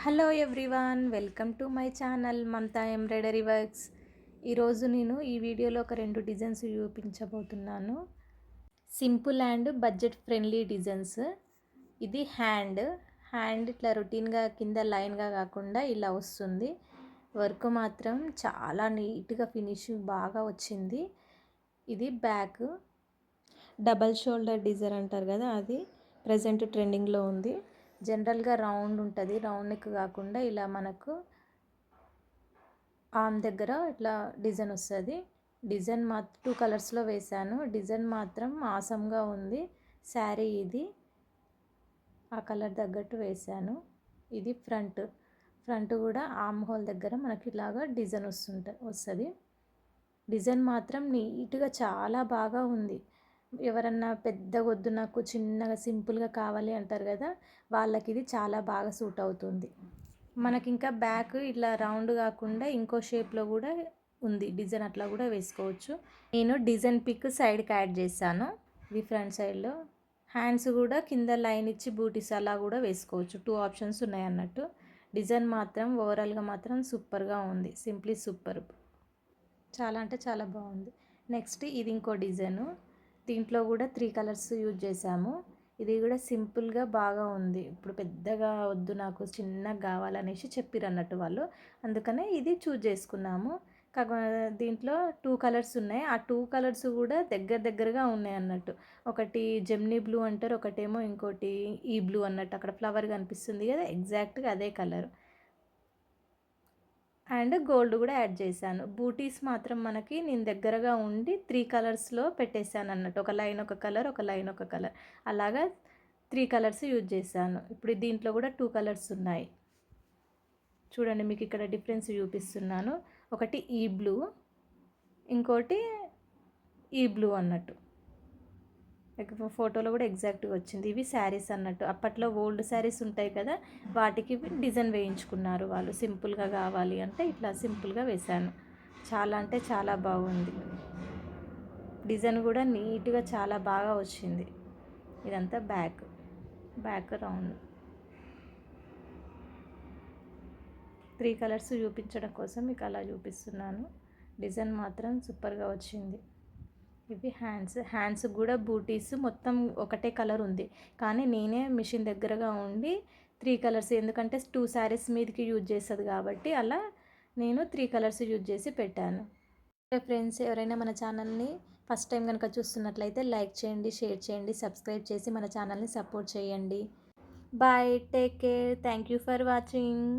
Hello everyone, welcome to my channel Mamata embroidery works. ఈరోజు నేను ఈ వీడియోలో ఒక రెండు డిజైన్స్ చూపించబోతున్నాను. Simple and budget friendly designs. ఇది హ్యాండ్ ఇట్లా రొటీన్గా కింద లైన్గా కాకుండా ఇలా వస్తుంది. వర్క్ మాత్రం చాలా నీట్గా ఫినిషింగ్ బాగా వచ్చింది. ఇది బ్యాక్ డబల్ షోల్డర్ డిజైన్ అంటారు కదా, అది ప్రజెంట్ ట్రెండింగ్లో ఉంది. జనరల్గా రౌండ్ ఉంటుంది, రౌండ్ నెక్ కాకుండా ఇలా మనకు ఆర్మ్ దగ్గర ఇట్లా డిజైన్ వస్తుంది. డిజైన్ మాత్రం 2 కలర్స్లో వేశాను. డిజైన్ మాత్రం ఆసంగా ఉంది. శారీ ఇది ఆ కలర్ తగ్గట్టు వేశాను. ఇది ఫ్రంట్ కూడా ఆర్మ్ హోల్ దగ్గర మనకి ఇలాగా డిజైన్ వస్తుంది. డిజైన్ మాత్రం నీట్గా చాలా బాగా ఉంది. ఎవరన్నా పెద్దగా వద్దు, నాకు చిన్నగా సింపుల్గా కావాలి అంటారు కదా, వాళ్ళకి ఇది చాలా బాగా సూట్ అవుతుంది. మనకి ఇంకా బ్యాక్ ఇట్లా రౌండ్ కాకుండా ఇంకో షేప్లో కూడా ఉంది డిజైన్, అట్లా కూడా వేసుకోవచ్చు. నేను డిజైన్ పిక్ సైడ్కి యాడ్ చేశాను. ఇది ఫ్రంట్ సైడ్లో. హ్యాండ్స్ కూడా కింద లైన్ ఇచ్చి బూటీస్ అలా కూడా వేసుకోవచ్చు. 2 ఆప్షన్స్ ఉన్నాయి అన్నట్టు. డిజైన్ మాత్రం ఓవరాల్గా మాత్రం సూపర్గా ఉంది. సింప్లీ సూపర్, చాలా అంటే చాలా బాగుంది. నెక్స్ట్ ఇది ఇంకో డిజైను. దీంట్లో కూడా 3 కలర్స్ యూజ్ చేసాము. ఇది కూడా సింపుల్గా బాగా ఉంది. ఇప్పుడు పెద్దగా వద్దు, నాకు చిన్నగా కావాలనేసి చెప్పిర్రు అన్నట్టు వాళ్ళు, అందుకనే ఇది చూజ్ చేసుకున్నాము. దీంట్లో 2 కలర్స్ ఉన్నాయి. ఆ 2 కలర్స్ కూడా దగ్గరగా ఉన్నాయి అన్నట్టు. ఒకటి జెమ్నీ బ్లూ అంటారు, ఒకటేమో ఇంకోటి ఈ బ్లూ అన్నట్టు. అక్కడ ఫ్లవర్ కనిపిస్తుంది కదా, ఎగ్జాక్ట్గా అదే కలర్. అండ్ గోల్డ్ కూడా యాడ్ చేశాను. బూటీస్ మాత్రం మనకి నేను దగ్గరగా ఉండి 3 కలర్స్లో పెట్టేశాను అన్నట్టు. ఒక లైన్ ఒక కలర్, ఒక లైన్ ఒక కలర్, అలాగా 3 కలర్స్ యూజ్ చేశాను. ఇప్పుడు దీంట్లో కూడా 2 కలర్స్ ఉన్నాయి. చూడండి, మీకు ఇక్కడ డిఫరెన్స్ చూపిస్తున్నాను. ఒకటి ఈ బ్లూ, ఇంకోటి ఈ బ్లూ అన్నట్టు. ఫోటోలో కూడా ఎగ్జాక్ట్గా వచ్చింది. ఇవి శారీస్ అన్నట్టు. అప్పట్లో ఓల్డ్ శారీస్ ఉంటాయి కదా, వాటికి డిజైన్ వేయించుకున్నారు వాళ్ళు. సింపుల్గా కావాలి అంటే ఇట్లా సింపుల్గా వేశాను. చాలా అంటే చాలా బాగుంది. డిజైన్ కూడా నీట్గా చాలా బాగా వచ్చింది. ఇదంతా బ్యాక్ రౌండ్. 3 కలర్స్ చూపించడం కోసం మీకు అలా చూపిస్తున్నాను. డిజైన్ మాత్రం సూపర్గా వచ్చింది. ఇవి హ్యాండ్స్ కూడా బూటీస్ మొత్తం ఒకటే కలర్ ఉంది, కానీ నేనే మిషన్ దగ్గరగా ఉండి 3 కలర్స్, ఎందుకంటే 2 శారీస్ మీదకి యూజ్ చేస్తుంది కాబట్టి అలా నేను 3 కలర్స్ యూజ్ చేసి పెట్టాను. ఫ్రెండ్స్, ఎవరైనా మన ఛానల్ని ఫస్ట్ టైం కనుక చూస్తున్నట్లయితే లైక్ చేయండి, షేర్ చేయండి, సబ్స్క్రైబ్ చేసి మన ఛానల్ని సపోర్ట్ చేయండి. Bye, take care, thank you for watching.